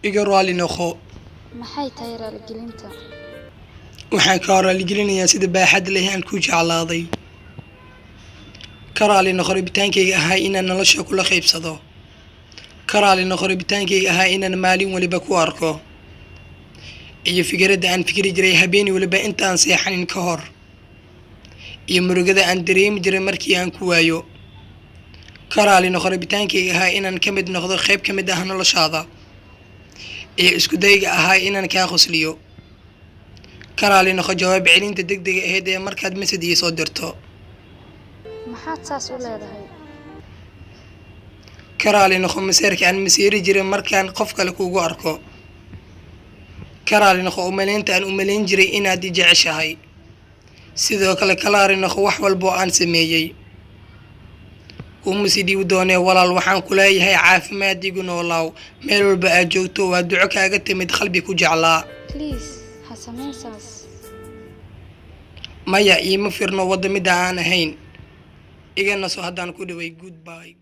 iga raali noqo. maxay tahay raaligelinta? waxaan ka raaligelinayaa sida baaxad leh aan ku jeclaaday. ka raali noqo rabitaankayga ahaa inaan nolosha kula qaybsado. ka raali noqo rabitaankayga ahaa inaan maalin waliba ku arko. iyo fikradda aan fikri jiray habeen waliba intaan seexanin ka hor. iyo murugada aan dareemi jiray markii aan ku waayo. ka raali noqo rabitaankayga ahaa inaan ka mid noqdo qayb ka mid ah noloshaada. iyo isku dayga ahaa inaan kaa qosliyo. ka raali noqo jawaab celinta degdega ahayd ee markaad message ii soo dirto. maxaad saas u leedahay? ka raali noqo maseerka aan masiiri jiray markaan qof kale kugu arko. ka raali noqo umaleynta aan umaleyn jiray inaad i jeceshahay. sidoo kale ka raali noqo wax walba oo aan sameeyey. uma sidii u doonee walaal, waxaan ku leeyahay caafimaad igu noolaaw meel walba aad joogto. waa duco kaaga timid qalbi ku jeclaa. please ha samayn saas. maya iima firno wadda midda aan ahayn. iga naso haddaan ku dhaway goodbye.